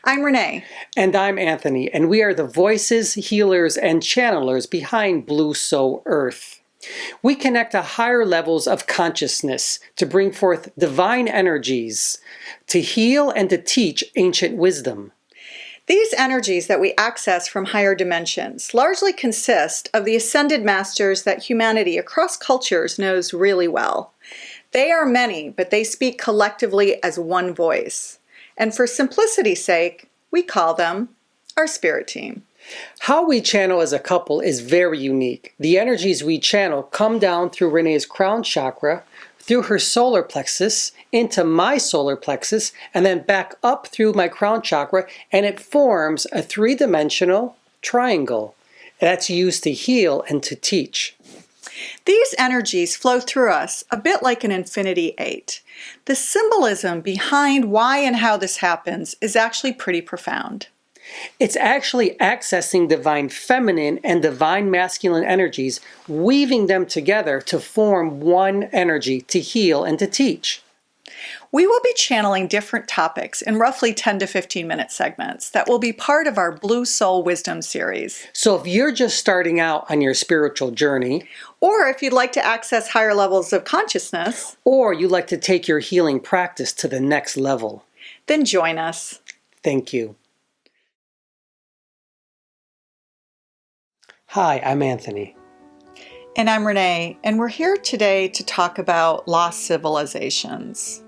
I'm Renee. And I'm Anthony, and we are the voices, healers, and channelers behind Blue Soul Earth. We connect to higher levels of consciousness to bring forth divine energies, to heal and to teach ancient wisdom. These energies that we access from higher dimensions largely consist of the ascended masters that humanity across cultures knows really well. They are many, but they speak collectively as one voice. And for simplicity's sake, we call them our spirit team. How we channel as a couple is very unique. The energies we channel come down through Renee's crown chakra, through her solar plexus, into my solar plexus, and then back up through my crown chakra, and it forms a three-dimensional triangle that's used to heal and to teach. These energies flow through us a bit like an infinity 8. The symbolism behind why and how this happens is actually pretty profound. It's actually accessing divine feminine and divine masculine energies, weaving them together to form one energy to heal and to teach. We will be channeling different topics in roughly 10 to 15 minute segments that will be part of our Blue Soul Wisdom series. So if you're just starting out on your spiritual journey, or if you'd like to access higher levels of consciousness, or you'd like to take your healing practice to the next level, then join us. Thank you. Hi, I'm Anthony. And I'm Renee, and we're here today to talk about lost civilizations.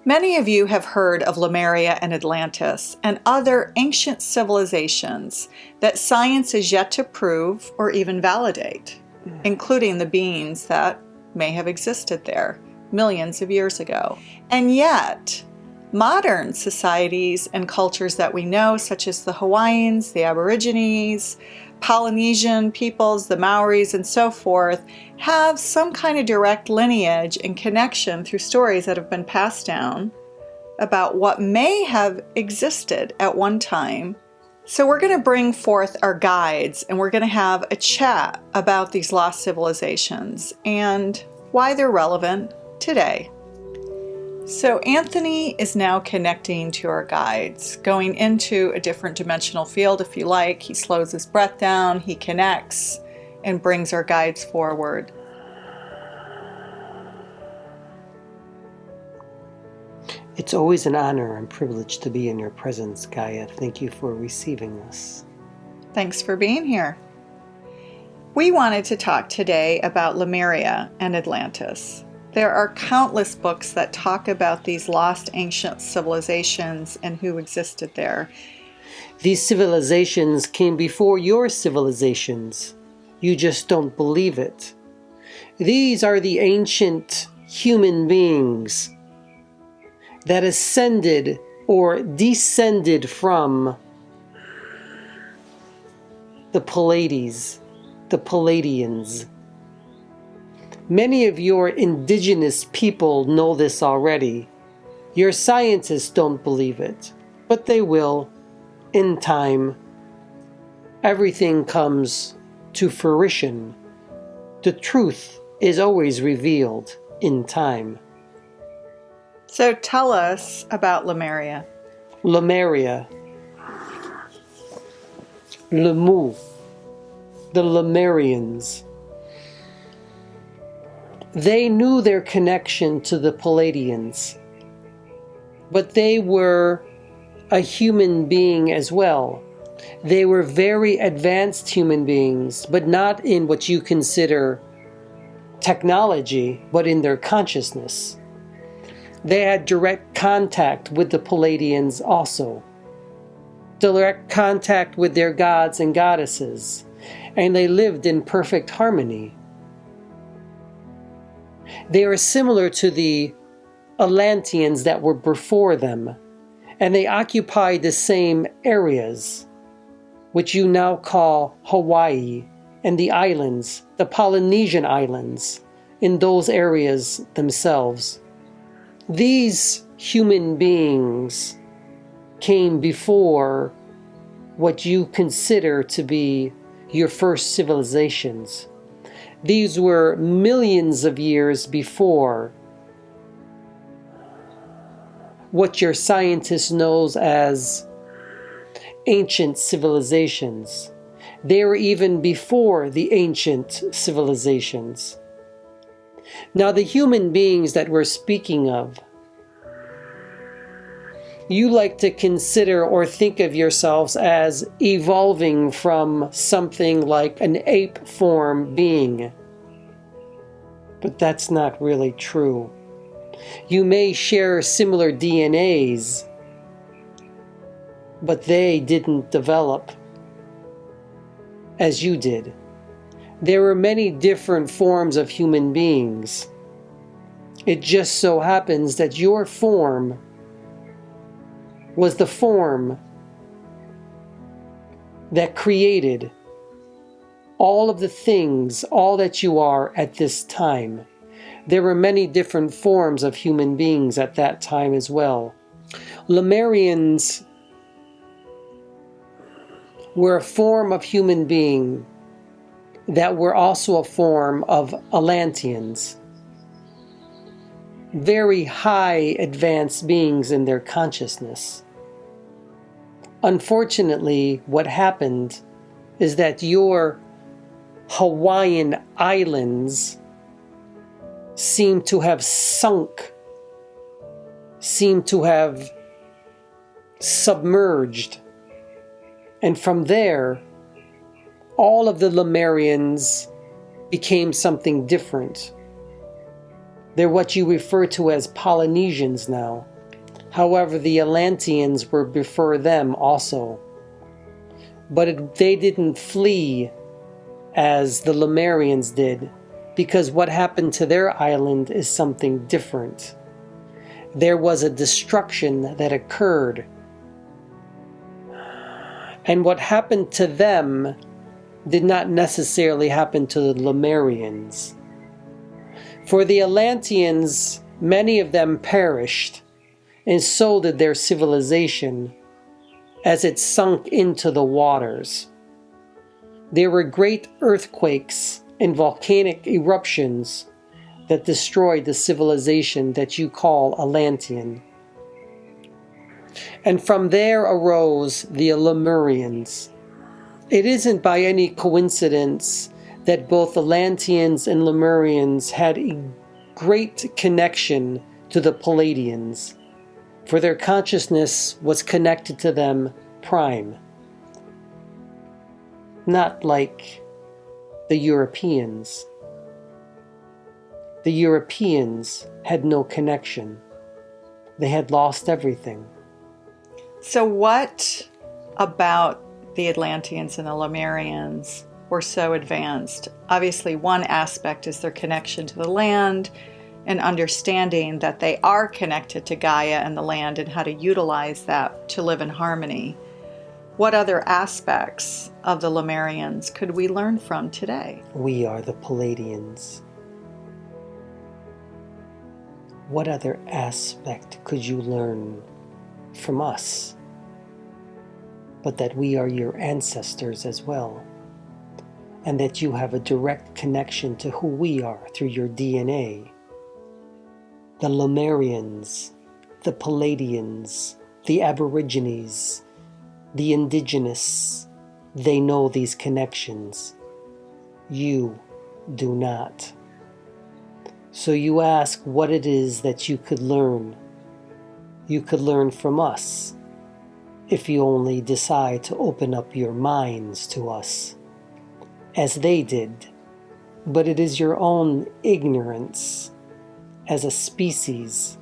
Many of you have heard of Lemuria and Atlantis and other ancient civilizations that science is yet to prove or even validate, including the beings that may have existed there millions of years ago. And yet, modern societies and cultures that we know, such as the Hawaiians, the Aborigines, Polynesian peoples, the Maoris, and so forth, have some kind of direct lineage and connection through stories that have been passed down about what may have existed at one time. So we're going to bring forth our guides, and we're going to have a chat about these lost civilizations and why they're relevant today. So Anthony is now connecting to our guides, going into a different dimensional field, if you like. He slows his breath down, he connects, and brings our guides forward. It's always an honor and privilege to be in your presence, Gaia. Thank you for receiving us. Thanks for being here. We wanted to talk today about Lemuria and Atlantis. There are countless books that talk about these lost ancient civilizations and who existed there. These civilizations came before your civilizations. You just don't believe it. These are the ancient human beings that ascended or descended from the Pleiades, the Pleiadians. Many of your indigenous people know this already. Your scientists don't believe it, but they will in time. Everything comes to fruition. The truth is always revealed in time. So tell us about Lemuria. Lemuria. Lemu. The Lemurians. They knew their connection to the Pleiadians, but they were a human being as well. They were very advanced human beings, but not in what you consider technology, but in their consciousness. They had direct contact with the Pleiadians also, direct contact with their gods and goddesses, and they lived in perfect harmony. They are similar to the Atlanteans that were before them, and they occupied the same areas, which you now call Hawaii, and the islands, the Polynesian islands, in those areas themselves. These human beings came before what you consider to be your first civilizations. These were millions of years before what your scientist knows as ancient civilizations. They were even before the ancient civilizations. Now, the human beings that we're speaking of, you like to consider or think of yourselves as evolving from something like an ape form being. But that's not really true. You may share similar DNAs, but they didn't develop as you did. There were many different forms of human beings. It just so happens that your form was the form that created all of the things, all that you are at this time. There were many different forms of human beings at that time as well. Lemurians were a form of human being that were also a form of Atlanteans. Very high advanced beings in their consciousness. Unfortunately, what happened is that your Hawaiian islands seem to have sunk, seem to have submerged. And from there, all of the Lemurians became something different. They're what you refer to as Polynesians now. However, the Atlanteans were before them also. But they didn't flee as the Lemurians did, because what happened to their island is something different. There was a destruction that occurred. And what happened to them did not necessarily happen to the Lemurians. For the Atlanteans, many of them perished, and so did their civilization as it sunk into the waters. There were great earthquakes and volcanic eruptions that destroyed the civilization that you call Atlantean. And from there arose the Lemurians. It isn't by any coincidence that both Atlanteans and Lemurians had a great connection to the Pleiadians, for their consciousness was connected to them prime. Not like the Europeans. The Europeans had no connection. They had lost everything. So what about the Atlanteans and the Lemurians were so advanced? Obviously, one aspect is their connection to the land and understanding that they are connected to Gaia and the land and how to utilize that to live in harmony. What other aspects of the Lemurians could we learn from today? We are the Pleiadians. What other aspect could you learn from us? But that we are your ancestors as well, and that you have a direct connection to who we are through your DNA. The Lemurians, the Pleiadians, the Aborigines, the indigenous, they know these connections. You do not. So you ask what it is that you could learn. You could learn from us if you only decide to open up your minds to us, as they did. But it is your own ignorance as a species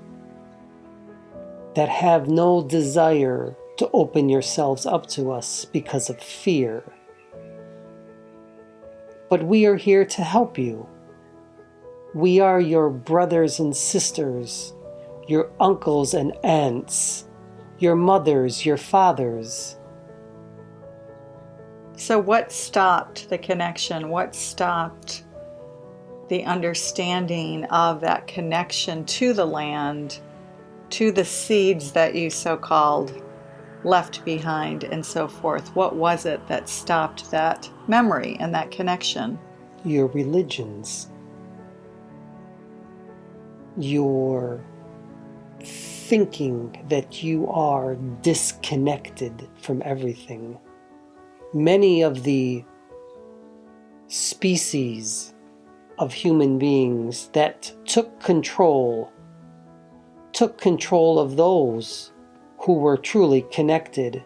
that have no desire to open yourselves up to us because of fear. But we are here to help you. We are your brothers and sisters, your uncles and aunts, your mothers, your fathers. So what stopped the connection? What stopped the understanding of that connection to the land, to the seeds that you so-called left behind and so forth? What was it that stopped that memory and that connection? Your religions, your thinking that you are disconnected from everything. Many of the species of human beings that took control of those who were truly connected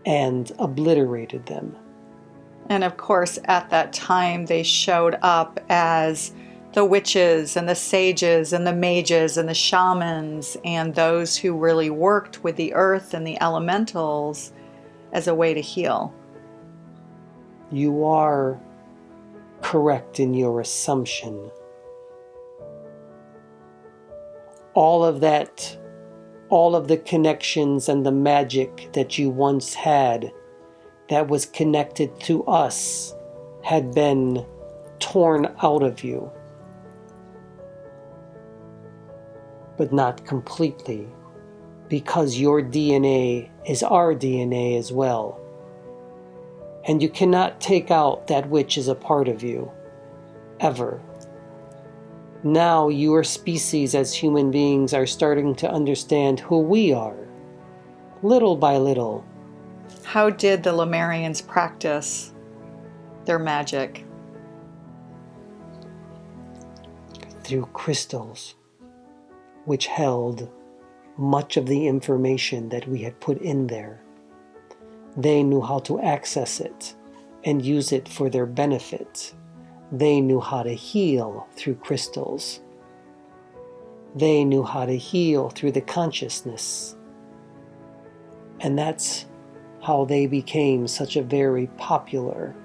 and obliterated them. And of course, at that time, they showed up as the witches and the sages and the mages and the shamans and those who really worked with the earth and the elementals as a way to heal. You are correct in your assumption. All of the connections and the magic that you once had that was connected to us had been torn out of you. But not completely, because your DNA is our DNA as well. And you cannot take out that which is a part of you, ever. Now your species as human beings are starting to understand who we are, little by little. How did the Lemurians practice their magic? Through crystals, which held much of the information that we had put in there. They knew how to access it and use it for their benefit. They knew how to heal through crystals. They knew how to heal through the consciousness. And that's how they became such a very popular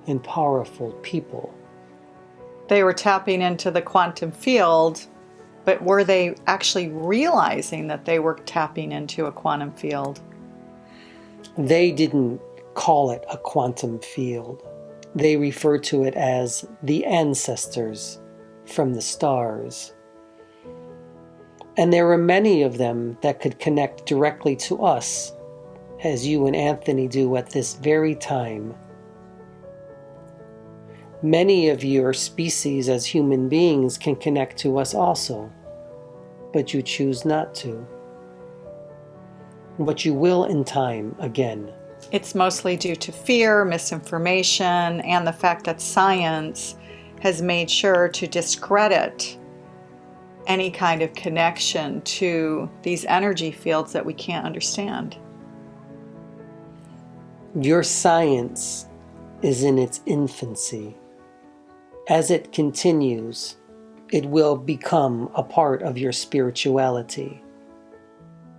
and powerful people. They were tapping into the quantum field, but were they actually realizing that they were tapping into a quantum field? They didn't call it a quantum field. They referred to it as the ancestors from the stars. And there were many of them that could connect directly to us, as you and Anthony do at this very time. Many of your species as human beings can connect to us also, but you choose not to. But you will in time again. It's mostly due to fear, misinformation, and the fact that science has made sure to discredit any kind of connection to these energy fields that we can't understand. Your science is in its infancy. As it continues, it will become a part of your spirituality.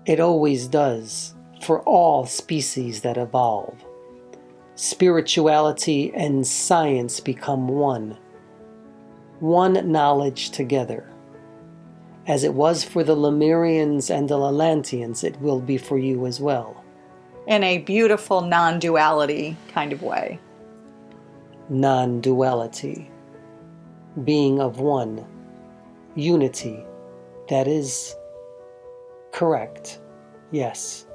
It always does for all species that evolve. Spirituality and science become one knowledge together. As it was for the Lemurians and the Atlanteans, it will be for you as well. In a beautiful non-duality kind of way. Non-duality. Being of one. Unity. That is correct. Yes.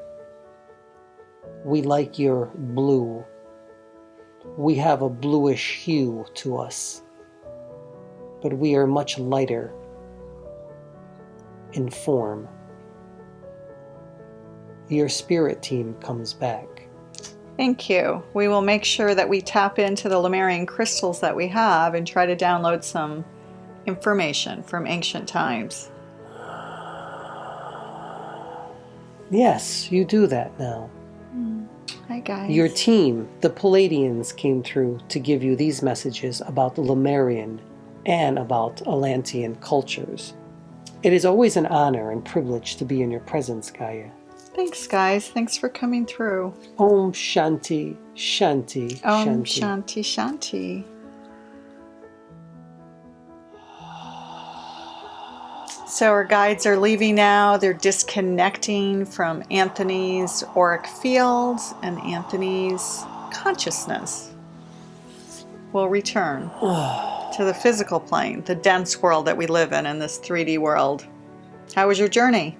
We like your blue. We have a bluish hue to us. But we are much lighter in form. Your spirit team comes back. Thank you. We will make sure that we tap into the Lemurian crystals that we have and try to download some information from ancient times. Yes, you do that now. Hi, guys. Your team, the Pleiadians, came through to give you these messages about the Lemurian and about Atlantean cultures. It is always an honor and privilege to be in your presence, Gaia. Thanks, guys. Thanks for coming through. Om Shanti, Shanti, Om Shanti. Shanti, Shanti. So our guides are leaving now. They're disconnecting from Anthony's auric fields and Anthony's consciousness. We'll return to the physical plane, the dense world that we live in this 3D world. How was your journey?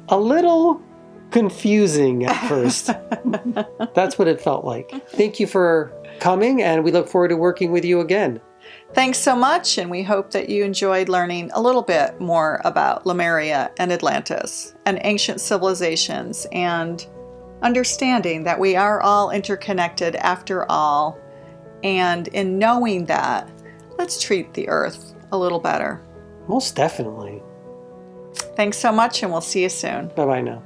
A little confusing at first. That's what it felt like. Thank you for coming, and we look forward to working with you again. Thanks so much, and we hope that you enjoyed learning a little bit more about Lemuria and Atlantis and ancient civilizations, and understanding that we are all interconnected after all. And in knowing that, let's treat the Earth a little better. Most definitely. Thanks so much, and we'll see you soon. Bye-bye now.